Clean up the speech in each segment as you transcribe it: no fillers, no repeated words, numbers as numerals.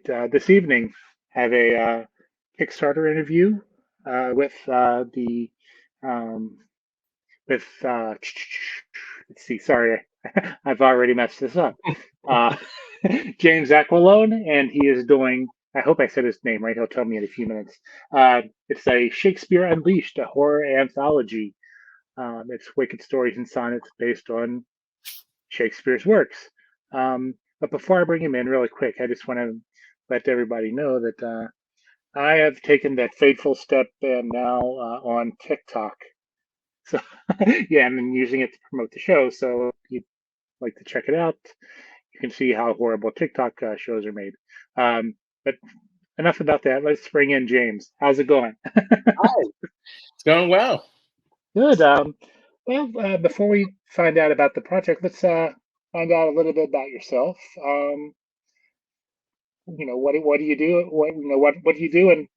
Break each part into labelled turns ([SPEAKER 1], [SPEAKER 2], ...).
[SPEAKER 1] right. This evening, have a Kickstarter interview with the um, with let's see. Sorry, I've already messed this up. Uh, James Aquilone, and he is doing. I hope I said his name right. He'll tell me in a few minutes. It's a Shakespeare Unleashed, a horror anthology. It's wicked stories and sonnets based on Shakespeare's works. But before I bring him in, really quick, I just want to let everybody know that I have taken that fateful step and now on TikTok. So yeah, I'm using it to promote the show. So if you'd like to check it out, you can see how horrible TikTok shows are made. But enough about that. Let's bring in James. How's it going?
[SPEAKER 2] Hi, it's going well.
[SPEAKER 1] Good. Before we find out about the project, let's find out a little bit about yourself. What do you do? What do you do? And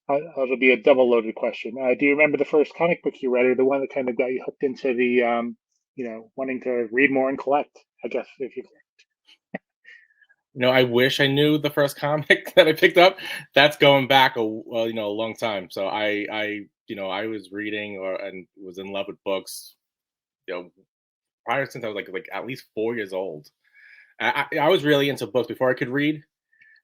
[SPEAKER 1] it'll be a double loaded question. Do you remember the first comic book you read, or the one that kind of got you hooked into the wanting to read more and collect? I guess if you.
[SPEAKER 2] I wish I knew the first comic that I picked up. That's going back a long time. So I was reading and was in love with books, prior since I was like at least 4 years old. I was really into books before I could read,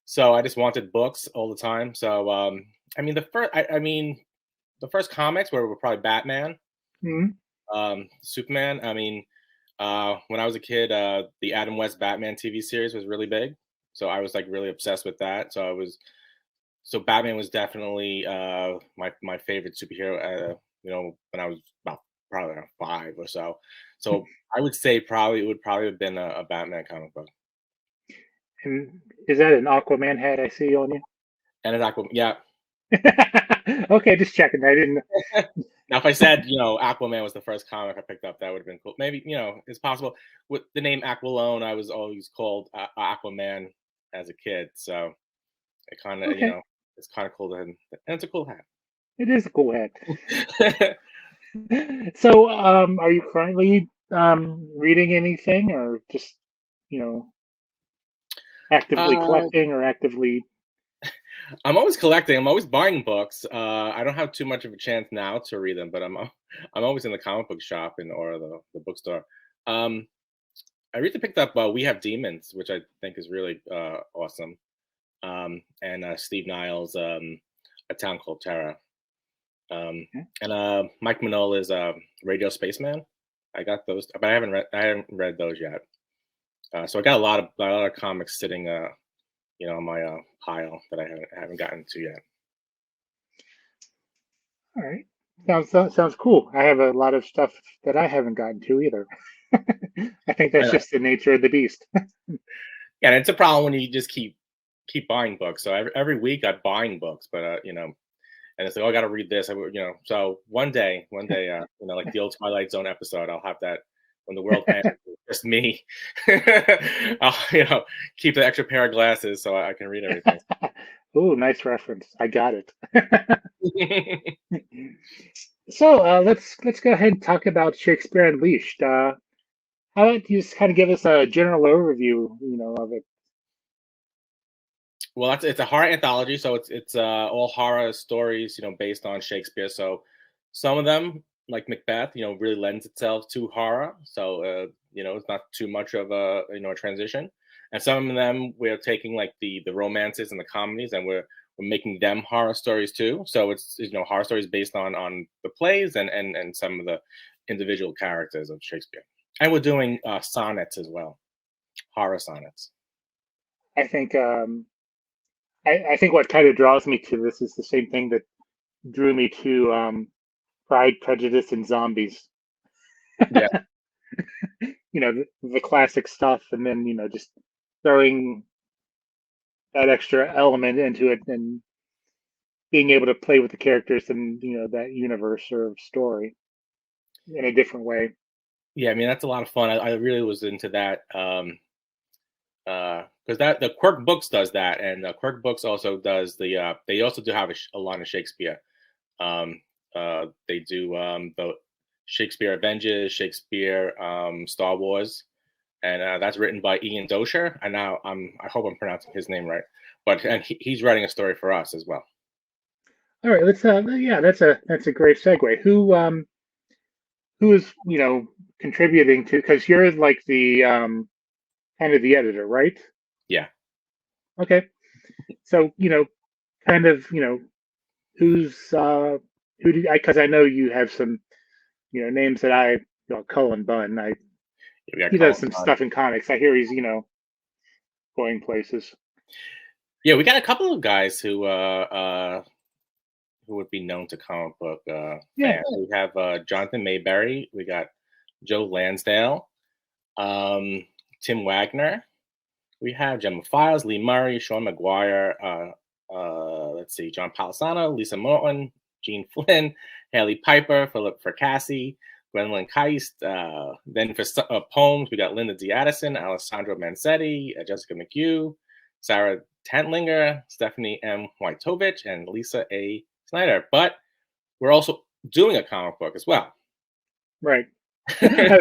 [SPEAKER 2] so I just wanted books all the time. So the first comics were probably Batman, Superman. When I was a kid, the Adam West Batman TV series was really big, so I was like really obsessed with that. So Batman was definitely my favorite superhero. When I was about probably around 5 or so. So I would say it would probably have been a Batman comic book.
[SPEAKER 1] And is that an Aquaman hat I see on you?
[SPEAKER 2] And it's Aquaman, yeah.
[SPEAKER 1] Okay, just checking. I didn't.
[SPEAKER 2] Now, if I said, Aquaman was the first comic I picked up, that would have been cool. Maybe, it's possible. With the name Aquilone, I was always called Aquaman as a kid. So it kind of,
[SPEAKER 1] Okay.
[SPEAKER 2] it's kind of cool to have. And it's a cool hat.
[SPEAKER 1] It is a cool hat. So, are you currently reading anything, or just, actively collecting, or actively?
[SPEAKER 2] I'm always collecting. I'm always buying books. I don't have too much of a chance now to read them, but I'm always in the comic book shop or the bookstore. I recently picked up We Have Demons, which I think is really awesome, and Steve Niles' A Town Called Terror. And Mike Mignola's Radio Spaceman. I got those, but I haven't read those yet. So I got a lot of comics sitting, on my pile that I haven't gotten to yet.
[SPEAKER 1] All right, sounds cool. I have a lot of stuff that I haven't gotten to either. I think that's just the nature of the beast.
[SPEAKER 2] Yeah, and it's a problem when you just keep buying books. So every week I'm buying books, but and it's like, oh, I got to read this. So one day, like the old Twilight Zone episode, I'll have that when the world ends, just me. I'll keep the extra pair of glasses so I can read everything.
[SPEAKER 1] Oh, nice reference. I got it. So let's go ahead and talk about Shakespeare Unleashed. How about you just kind of give us a general overview, of it?
[SPEAKER 2] Well, it's a horror anthology, so it's all horror stories, based on Shakespeare. So some of them, like Macbeth, really lends itself to horror. So it's not too much of a a transition. And some of them we're taking like the romances and the comedies, and we're making them horror stories too. So it's horror stories based on the plays and some of the individual characters of Shakespeare. And we're doing sonnets as well, horror sonnets.
[SPEAKER 1] I think I think what kind of draws me to this is the same thing that drew me to Pride, Prejudice, and Zombies.
[SPEAKER 2] Yeah.
[SPEAKER 1] The classic stuff, and then just throwing that extra element into it and being able to play with the characters and that universe or story in a different way.
[SPEAKER 2] Yeah, I mean that's a lot of fun. I really was into that. Because the Quirk Books does that, and Quirk Books also does they also do have a line of Shakespeare. They do the Shakespeare Avengers, Shakespeare Star Wars, and that's written by Ian Doescher. And now I hope I'm pronouncing his name right, and he's writing a story for us as well.
[SPEAKER 1] All right, let's yeah, that's a great segue. Who is, contributing to, because you're like the kind of the editor, right?
[SPEAKER 2] Yeah.
[SPEAKER 1] Okay. So, kind of, who's who do because I know you have some, names that Cullen Bunn. He does some stuff in comics. I hear he's, going places.
[SPEAKER 2] Yeah, we got a couple of guys who would be known to comic book fans. We have Jonathan Maberry, we got Joe Lansdale, Tim Wagner, we have Gemma Files, Lee Murray, Seanan McGuire, let's see, John Palisano, Lisa Morton, Gene Flynn, Haley Piper, Philip Fracassi, Gwendolyn Keist. Then for poems, we got Linda D. Addison, Alessandro Mancetti, Jessica McHugh, Sarah Tentlinger, Stephanie M. Wojtowicz, and Lisa A. Snyder. But we're also doing a comic book as well.
[SPEAKER 1] Right. I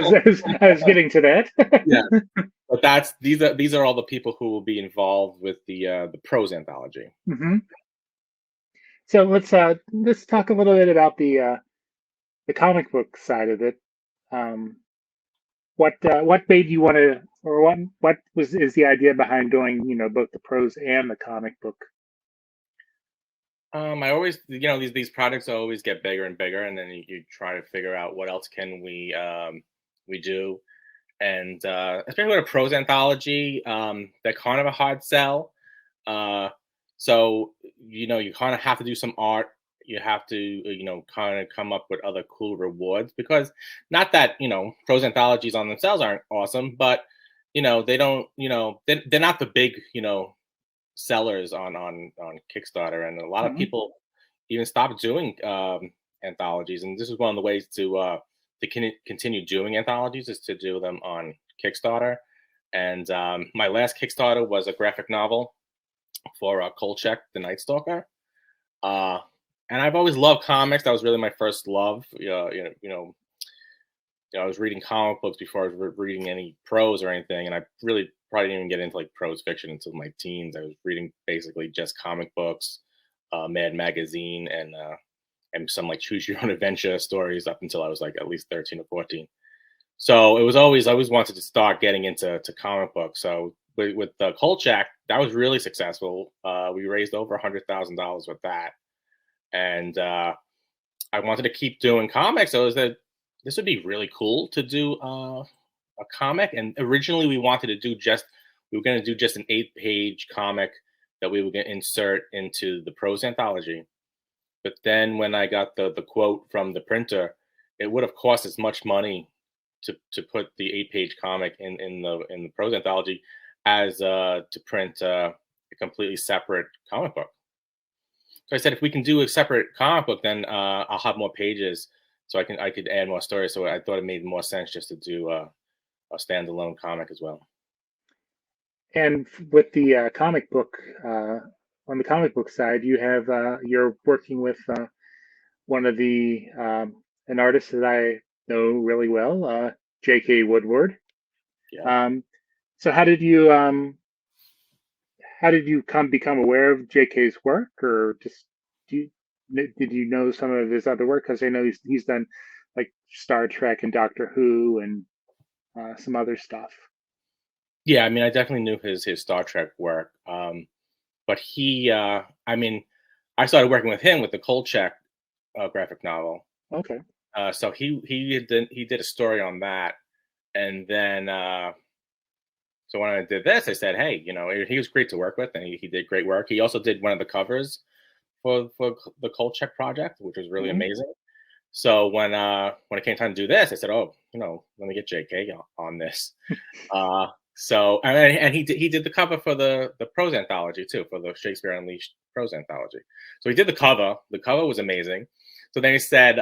[SPEAKER 1] was getting to that.
[SPEAKER 2] Yeah. But these are all the people who will be involved with the prose anthology.
[SPEAKER 1] Mm-hmm. So let's talk a little bit about the comic book side of it. What made you want to, or what is the idea behind doing both the prose and the comic book?
[SPEAKER 2] I always, these projects always get bigger and bigger, and then you try to figure out what else can we do. And especially with a prose anthology, they're kind of a hard sell. So you kind of have to do some art. You have to kind of come up with other cool rewards, because not that prose anthologies on themselves aren't awesome, but they don't they're not the big sellers on Kickstarter, and a lot of people even stopped doing anthologies. And this is one of the ways to continue doing anthologies, is to do them on Kickstarter. And my last Kickstarter was a graphic novel for Kolchak, the Night Stalker. And I've always loved comics. That was really my first love. I was reading comic books before I was reading any prose or anything, and I really probably didn't even get into like prose fiction until my teens. I was reading basically just comic books, Mad Magazine, and some like choose your own adventure stories up until I was like at least 13 or 14. So I always wanted to start getting into comic books. So with the Kolchak, that was really successful. We raised over $100,000 with that, and I wanted to keep doing comics. So this would be really cool to do a comic. And originally we were going to do just an 8-page comic that we were going to insert into the prose anthology. But then when I got the quote from the printer, it would have cost as much money to put the 8-page comic in the prose anthology as to print a completely separate comic book. So I said, if we can do a separate comic book, then I'll have more pages, so I could add more stories. So I thought it made more sense just to do a standalone comic as well.
[SPEAKER 1] And with the comic book, on the comic book side, you have you're working with one of an artist that I know really well, J.K. Woodward.
[SPEAKER 2] Yeah.
[SPEAKER 1] So how did you become aware of J.K.'s work, or just did you know some of his other work? Because I know he's done like Star Trek and Doctor Who and some other stuff.
[SPEAKER 2] Yeah, I mean, I definitely knew his Star Trek work, but I started working with him with the Kolchak graphic novel.
[SPEAKER 1] Okay.
[SPEAKER 2] So he did a story on that, and then so when I did this, I said, hey, he was great to work with, and he did great work. He also did one of the covers for the Kolchak project, which was really amazing. So when it came time to do this, I said, oh, let me get JK on this. So and he did the cover for the prose anthology too, for the Shakespeare Unleashed prose anthology. So he did the cover. The cover was amazing. So then he said,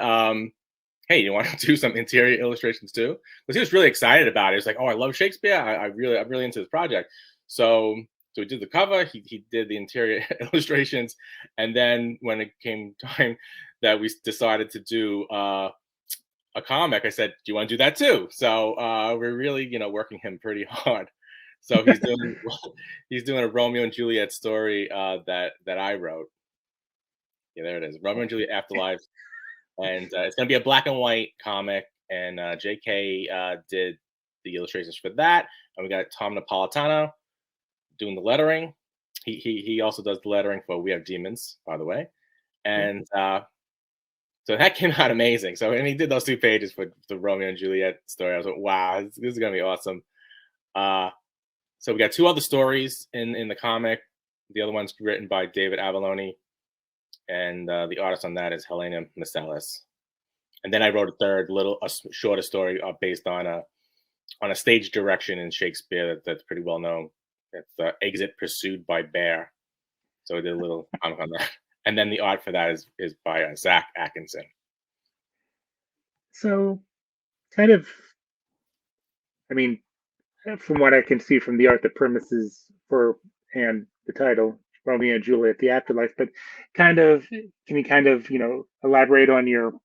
[SPEAKER 2] hey, you want to do some interior illustrations too? Because he was really excited about it. He was like, oh, I love Shakespeare. I'm really into this project. So he did the cover. He did the interior illustrations, and then when it came time that we decided to do a comic, I said, "Do you want to do that too?" So we're really, working him pretty hard. So he's doing he's doing a Romeo and Juliet story that I wrote. Yeah, there it is, Romeo and Juliet Afterlife, and it's gonna be a black and white comic. And J.K. Did the illustrations for that, and we got Tom Napolitano doing the lettering. He also does the lettering for We Have Demons, by the way, and so that came out amazing. So, and he did those 2 pages for the Romeo and Juliet story. I was like, wow, this is gonna be awesome. So we got 2 other stories in the comic. The other one's written by David Avallone, and the artist on that is Helena Masalis. And then I wrote a shorter story based on a stage direction in Shakespeare that's pretty well known. It's Exit Pursued by Bear. So I did a little comic on that. And then the art for that is by Zach Atkinson.
[SPEAKER 1] So, kind of, I mean, from what I can see from the art, the premises and the title, Romeo and Juliet, the afterlife, but can you kind of, elaborate on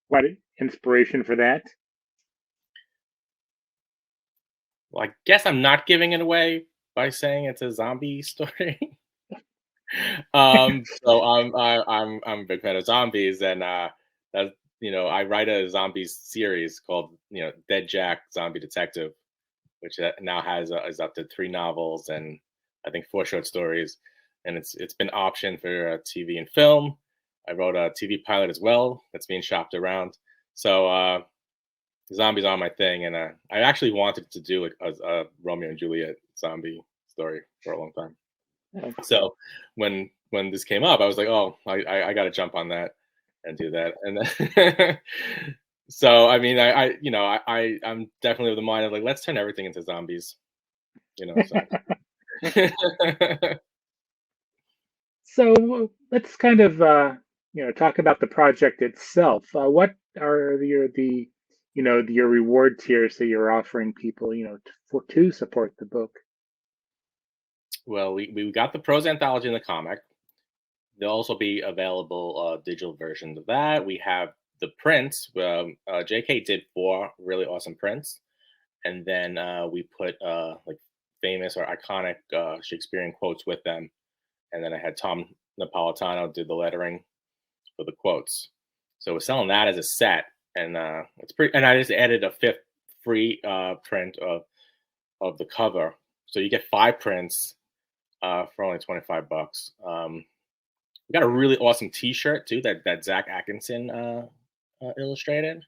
[SPEAKER 1] what inspiration for that?
[SPEAKER 2] Well, I guess I'm not giving it away by saying it's a zombie story. So I'm a big fan of zombies, and that's I write a zombies series called Dead Jack Zombie Detective, which now is up to 3 novels and I think 4 short stories, and it's been optioned for TV and film. I wrote a TV pilot as well that's being shopped around. So zombies are my thing, and I actually wanted to do a Romeo and Juliet zombie story for a long time. So when this came up, I was like, oh, I got to jump on that and do that. And then so I mean, I'm definitely of the mind of like, let's turn everything into zombies. So.
[SPEAKER 1] So let's kind of talk about the project itself. What are your reward tiers that you're offering people to support the book?
[SPEAKER 2] Well, we got the prose anthology in the comic. There'll also be available digital versions of that. We have the prints. JK did 4 really awesome prints, and then we put like famous or iconic Shakespearean quotes with them. And then I had Tom Napolitano did the lettering for the quotes. So we're selling that as a set, and it's pretty. And I just added a 5th free print of the cover, so you get 5 prints for only $25. We got a really awesome T-shirt too that Zach Atkinson illustrated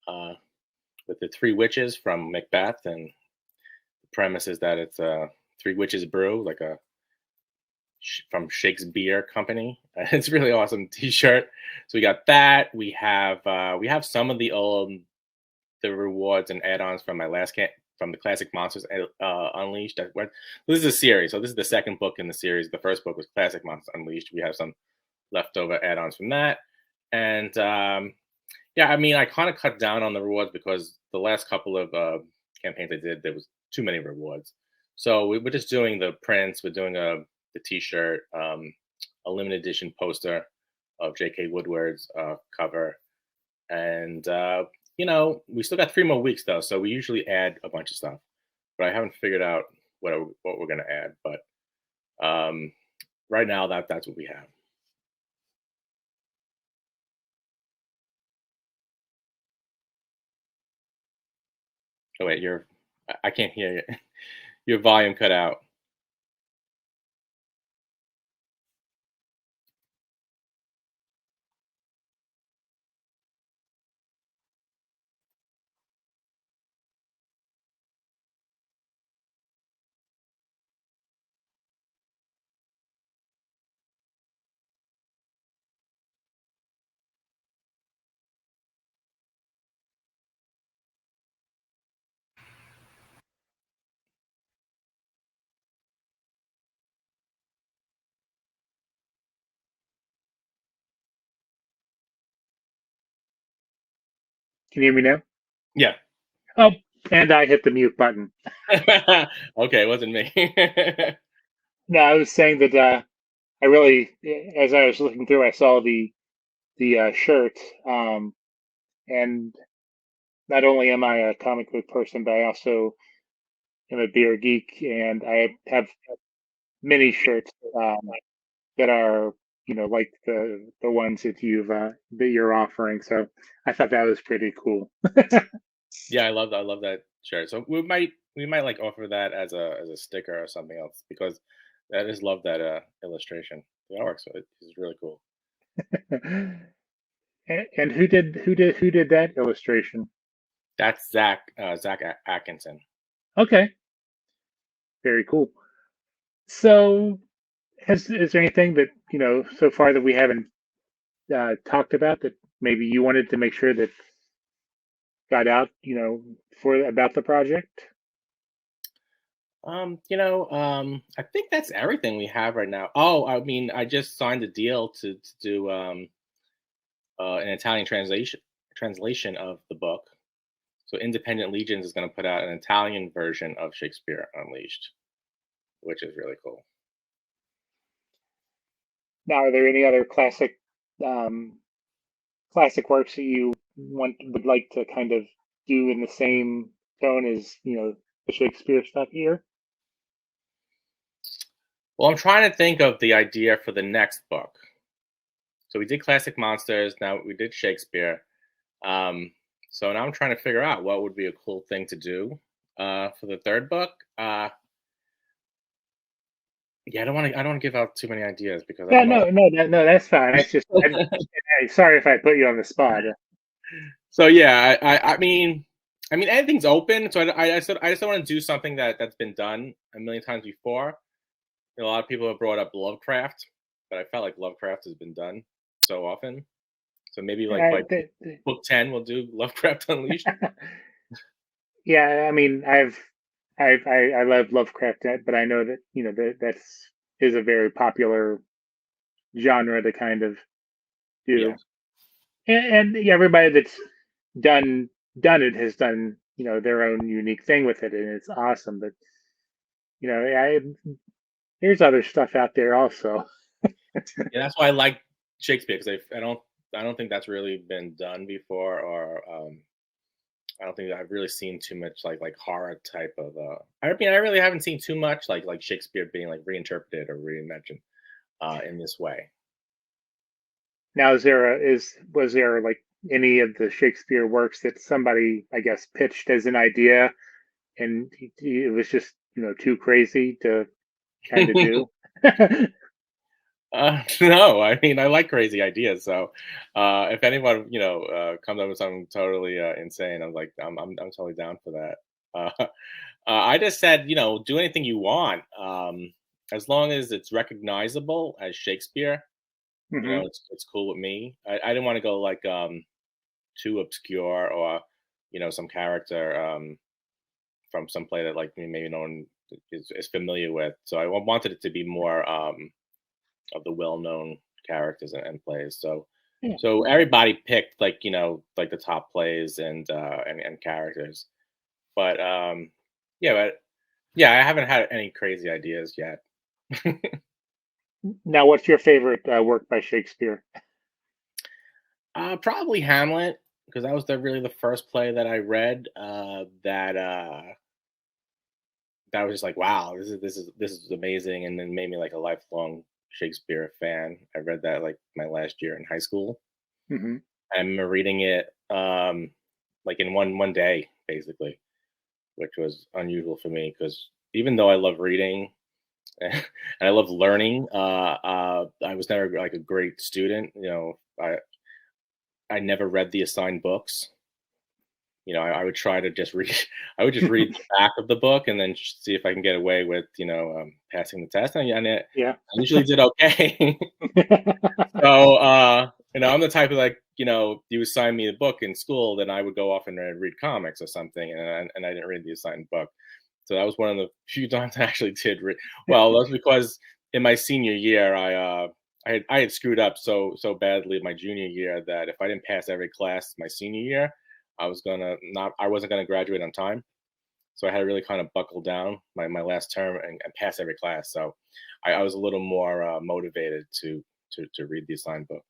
[SPEAKER 2] with the 3 witches from Macbeth, and the premise is that it's a 3 witches brew, like from Shakespeare Company. It's a really awesome T-shirt. So we got that. We have some of the rewards and add-ons from from the classic Monsters Unleashed. This is a series, so this is the 2nd book in the series. The 1st book was Classic Monsters Unleashed. We have some leftover add-ons from that, and yeah, I mean, I kind of cut down on the rewards because the last couple of campaigns I did, there was too many rewards. So we're just doing the prints. We're doing the T-shirt, a limited edition poster of J.K. Woodward's cover, and we still got 3 more weeks though, so we usually add a bunch of stuff, but I haven't figured out what we're gonna add. But right now that's what we have. Oh wait, I can't hear you. Your volume cut out.
[SPEAKER 1] Can you hear me now?
[SPEAKER 2] Yeah.
[SPEAKER 1] Oh, and I hit the mute button.
[SPEAKER 2] Okay, it wasn't me.
[SPEAKER 1] No, I was saying that I really, as I was looking through, I saw the shirt, and not only am I a comic book person, but I also am a beer geek, and I have many shirts that are like the ones that you're offering. So I thought that was pretty cool.
[SPEAKER 2] Yeah, I love that shirt. So we might like offer that as a sticker or something else because I just love that illustration. The artwork so it's really cool.
[SPEAKER 1] And who did that illustration?
[SPEAKER 2] That's Zach Atkinson.
[SPEAKER 1] Okay, very cool. So, is there anything that so far that we haven't talked about that maybe you wanted to make sure that got out, for about the project?
[SPEAKER 2] I think that's everything we have right now. Oh, I mean, I just signed a deal to do an Italian translation of the book. So Independent Legions is going to put out an Italian version of Shakespeare Unleashed, which is really cool.
[SPEAKER 1] Now, are there any other um, classic works that you would like to kind of do in the same tone as the Shakespeare stuff here?
[SPEAKER 2] Well, I'm trying to think of the idea for the next book. So we did classic monsters. Now we did Shakespeare. So now I'm trying to figure out what would be a cool thing to do for the third book. Yeah, I don't want to give out too many ideas because I
[SPEAKER 1] Yeah,
[SPEAKER 2] don't know.
[SPEAKER 1] no, that's fine. That's just sorry if I put you on the spot.
[SPEAKER 2] So yeah, I mean, anything's open. So I just don't want to do something that's been done a million times before. A lot of people have brought up Lovecraft, but I felt like Lovecraft has been done so often. So maybe like by book 10, we'll do Lovecraft Unleashed.
[SPEAKER 1] Yeah, I mean, I love Lovecraft, but I know that that's is a very popular genre to kind of
[SPEAKER 2] Yeah.
[SPEAKER 1] do, and everybody that's done it has done their own unique thing with it, and it's awesome. But there's other stuff out there also.
[SPEAKER 2] Yeah, that's why I like Shakespeare because I don't think that's really been done before, or I don't think I've really seen too much like horror type of. I mean, I really haven't seen too much like Shakespeare being like reinterpreted or reimagined in this way.
[SPEAKER 1] Now, was there like any of the Shakespeare works that somebody, I guess, pitched as an idea, and it was just too crazy to kind of do?
[SPEAKER 2] No, I mean I like crazy ideas. So if anyone comes up with something totally insane, I'm totally down for that. I just said do anything you want, as long as it's recognizable as Shakespeare.
[SPEAKER 1] Hmm.
[SPEAKER 2] It's cool with me. I didn't want to go like too obscure or some character from some play that like maybe no one is familiar with. So I wanted it to be more of the well-known characters and plays. So
[SPEAKER 1] Yeah.
[SPEAKER 2] so everybody picked like like the top plays and characters. But yeah, I haven't had any crazy ideas yet.
[SPEAKER 1] Now, what's your favorite work by Shakespeare?
[SPEAKER 2] Probably Hamlet because that was really the first play that I read that was just like wow, this is amazing, and then made me like a lifelong Shakespeare fan. I read that like my last year in high school.
[SPEAKER 1] Hmm.
[SPEAKER 2] I remember reading it like in one day basically, which was unusual for me because even though I love reading and I love learning, I was never like a great student. I never read the assigned books. I would try to just read. I would just read the back of the book and then see if I can get away with passing the test, I
[SPEAKER 1] Yeah.
[SPEAKER 2] usually did okay. So I'm the type of like you assign me a book in school, then I would go off and read comics or something, and I didn't read the assigned book. So that was one of the few times I actually did read. Well, that was because in my senior year, I had screwed up so badly my junior year that if I didn't pass every class my senior year, I wasn't gonna graduate on time. So I had to really kind of buckle down my last term and pass every class. So I was a little more motivated to read the assigned book.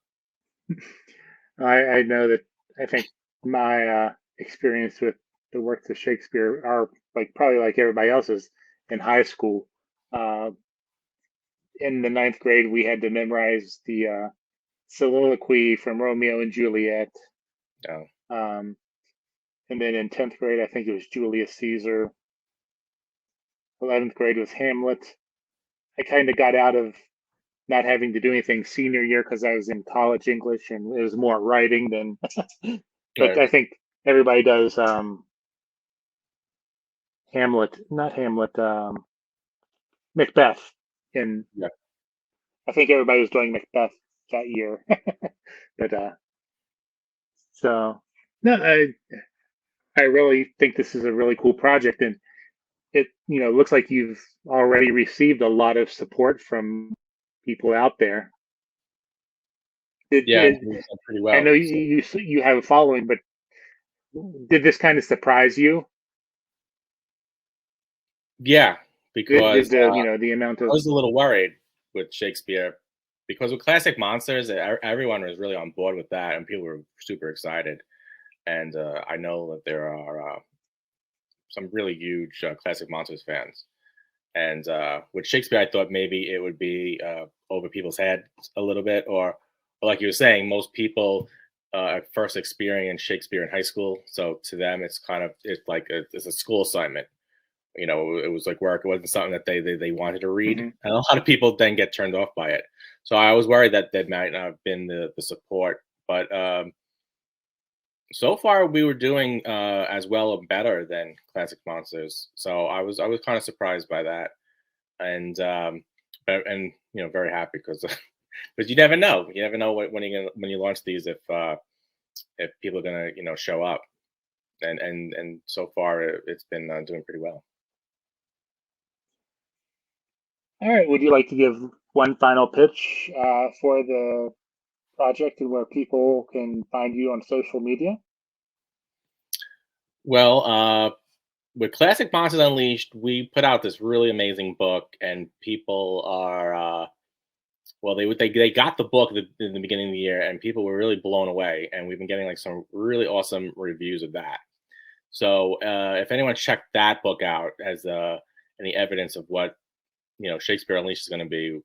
[SPEAKER 1] I know that. I think my experience with the works of Shakespeare are like probably like everybody else's in high school. Uh, in the ninth grade, we had to memorize the soliloquy from Romeo and Juliet.
[SPEAKER 2] Oh.
[SPEAKER 1] Um, and then in 10th grade, I think it was Julius Caesar. 11th grade was Hamlet. I kind of got out of not having to do anything senior year because I was in college English and it was more writing than. But
[SPEAKER 2] Right.
[SPEAKER 1] I think everybody does Hamlet, not Hamlet, Macbeth. And
[SPEAKER 2] Yeah.
[SPEAKER 1] I think everybody was doing Macbeth that year. But so no, I really think this is a really cool project, and it looks like you've already received a lot of support from people out there.
[SPEAKER 2] Yeah, it's done pretty
[SPEAKER 1] I
[SPEAKER 2] well.
[SPEAKER 1] know
[SPEAKER 2] So,
[SPEAKER 1] you have a following, but did this kind of surprise you?
[SPEAKER 2] yeah,
[SPEAKER 1] Did
[SPEAKER 2] because
[SPEAKER 1] the amount
[SPEAKER 2] I
[SPEAKER 1] of
[SPEAKER 2] was a little worried with Shakespeare because with classic monsters, everyone was really on board with that, and people were super excited. And I know that there are some really huge classic monsters fans. And with Shakespeare, I thought maybe it would be over people's heads a little bit, or like you were saying, most people at first experience Shakespeare in high school, so to them, it's like it's a school assignment. It was like work. It wasn't something that they wanted to read,
[SPEAKER 1] Mhm.
[SPEAKER 2] and a lot of people then get turned off by it. So I was worried that that might not have been the support, but so far we were doing as well or better than classic monsters. So I was kind of surprised by that, and and very happy because because you never know when you launch these if people are gonna show up, and so far it's been doing pretty well.
[SPEAKER 1] All right. Would you like to give one final pitch for the project and where people can find you on social media?
[SPEAKER 2] Well, with Classic Monsters Unleashed, we put out this really amazing book, and people are well, they got the book in the beginning of the year, and people were really blown away, and we've been getting like some really awesome reviews of that. So if anyone checked that book out as any evidence of what Shakespeare Unleashed is going to be,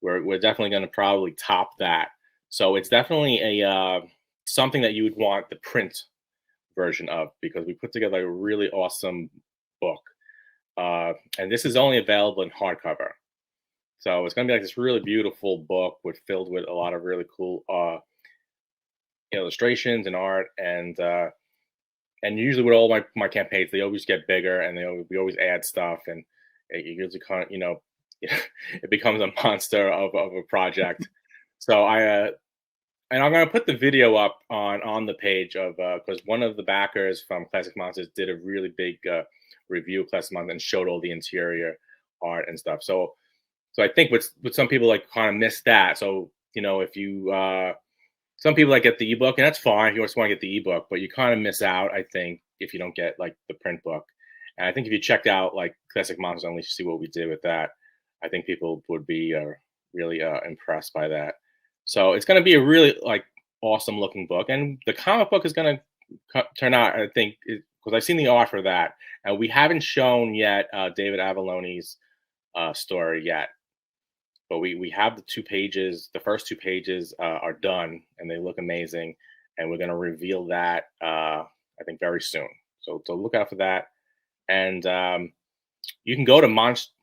[SPEAKER 2] we're definitely going to probably top that. So it's definitely a something that you would want the print version of because we put together a really awesome book, and this is only available in hardcover. So it's going to be like this really beautiful book filled with a lot of really cool illustrations and art, and usually with all my campaigns, they always get bigger, and we always add stuff, and it usually kind of it becomes a monster of a project. So and I'm gonna put the video up on the page of because one of the backers from Classic Monsters did a really big review of Classic Monsters and showed all the interior art and stuff. So I think with some people like kind of miss that. So if you some people like get the ebook, and that's fine if you just want to get the ebook, but you kind of miss out, I think, if you don't get like the print book. And I think if you check out like Classic Monsters Unleashed, see what we did with that, I think people would be really impressed by that. So it's going to be a really like awesome looking book, and the comic book is going to turn out, I think, because I've seen the art for that, and we haven't shown yet David Avallone's story yet. But we have the 2 pages. The first 2 pages are done, and they look amazing. And we're going to reveal that I think very soon. So look out for that. And you can go to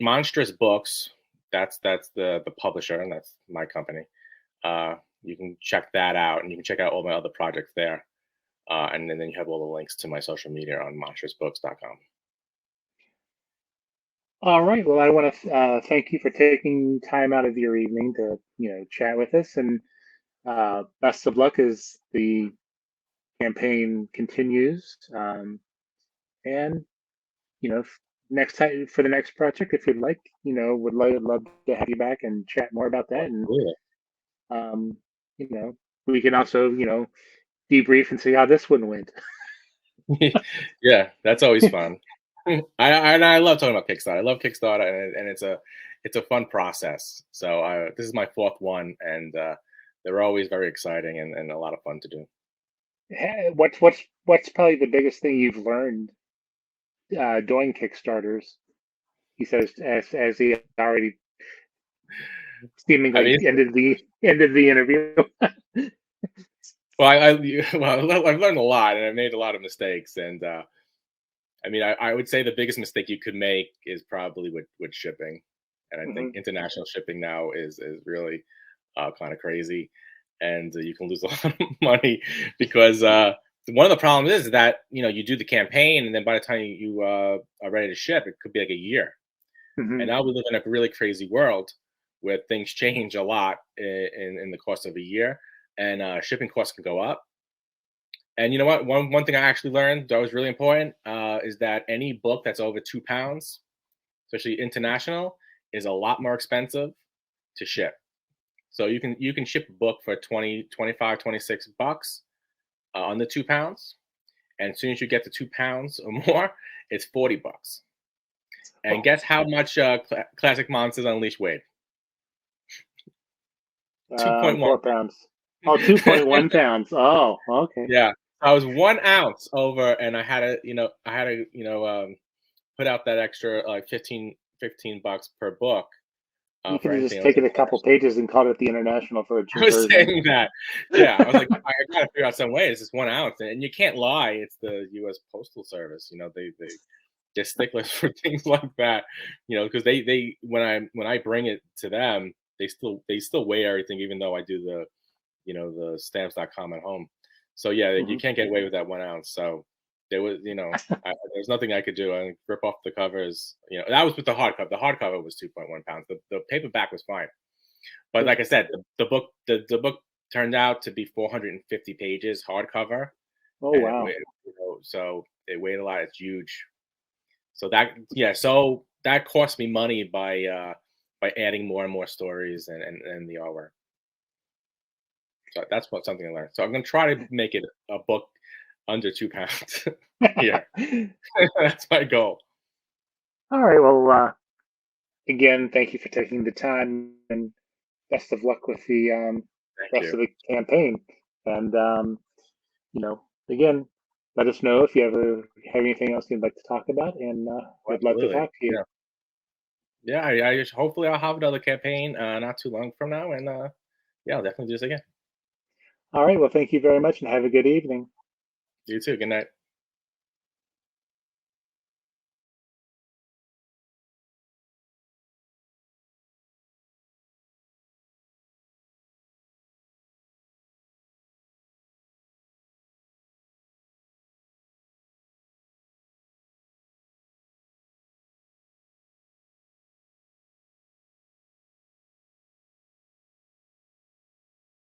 [SPEAKER 2] Monstrous Books. That's the publisher, and that's my company. You can check that out, and you can check out all my other projects there. And then you have all the links to my social media on monstrousbooks.com.
[SPEAKER 1] All right. Well, I want to thank you for taking time out of your evening to chat with us, and best of luck as the campaign continues. And next time for the next project, if you'd like, would love to have you back and chat more about that. And
[SPEAKER 2] Cool.
[SPEAKER 1] um, you know, we can also debrief and see how this one went.
[SPEAKER 2] Yeah, that's always fun. I love talking about Kickstarter. I love Kickstarter, and it's a fun process. So this is my fourth one, and they're always very exciting and a lot of fun to do.
[SPEAKER 1] What's probably the biggest thing you've learned doing Kickstarters? He says as he already
[SPEAKER 2] I
[SPEAKER 1] seemingly
[SPEAKER 2] mean,
[SPEAKER 1] ended the interview.
[SPEAKER 2] well, I've learned a lot, and I've made a lot of mistakes. And I mean, I would say the biggest mistake you could make is probably with shipping. And I think
[SPEAKER 1] Mhm.
[SPEAKER 2] international shipping now is really kind of crazy, and you can lose a lot of money because one of the problems is that you do the campaign, and then by the time you are ready to ship, it could be like a year. And
[SPEAKER 1] Mhm.
[SPEAKER 2] now we live in a really crazy world where things change a lot in the course of a year, and shipping costs can go up. And you know what? One thing I actually learned that was really important is that any book that's over 2 pounds, especially international, is a lot more expensive to ship. So you can ship a book for 20, 25, 26 bucks under 2 pounds. And as soon as you get to 2 pounds or more, it's 40 bucks. And
[SPEAKER 1] Oh,
[SPEAKER 2] guess how much Classic Monsters Unleashed weighed? 2.1.
[SPEAKER 1] 4 pounds. Oh, 2.1 pounds. Oh, okay.
[SPEAKER 2] Yeah. I was 1 ounce over, and put out that extra like 15 bucks per book
[SPEAKER 1] You could
[SPEAKER 2] for
[SPEAKER 1] have
[SPEAKER 2] anything
[SPEAKER 1] just
[SPEAKER 2] else.
[SPEAKER 1] taken a couple pages and called it the International
[SPEAKER 2] I
[SPEAKER 1] Virgin
[SPEAKER 2] was
[SPEAKER 1] version.
[SPEAKER 2] saying that. Yeah, I was like, I gotta figure out some way. It's just 1 ounce, and you can't lie. It's the U.S. Postal Service. They're sticklers for things like that. Because they when I bring it to them, they still weigh everything, even though I do the stamps.com at home. So yeah, you
[SPEAKER 1] Mhm.
[SPEAKER 2] can't get away with that 1 ounce. So there's nothing I could do. I rip off the covers. That was with the hardcover. The hardcover was 2.1 pounds. The paperback was fine. But
[SPEAKER 1] Yeah.
[SPEAKER 2] like I said, the book turned out to be 450 pages hardcover,
[SPEAKER 1] Oh,
[SPEAKER 2] and it
[SPEAKER 1] wow.
[SPEAKER 2] weighed, so it weighed a lot. It's huge. So that cost me money by adding more and more stories and the artwork. So that's something I learned. So I'm gonna try to make it a book under 2 pounds. Yeah, that's my goal.
[SPEAKER 1] All right. Well, again, thank you for taking the time, and best of luck with the
[SPEAKER 2] Thank
[SPEAKER 1] rest
[SPEAKER 2] you.
[SPEAKER 1] of the campaign. And again, let us know if you ever have anything else you'd like to talk about, and
[SPEAKER 2] Oh,
[SPEAKER 1] we'd love to
[SPEAKER 2] absolutely.
[SPEAKER 1] talk to you.
[SPEAKER 2] Yeah. Yeah. Hopefully I'll have another campaign not too long from now, and yeah, I'll definitely do this again.
[SPEAKER 1] All right. Well, thank you very much, and have a good evening.
[SPEAKER 2] You too. Good night.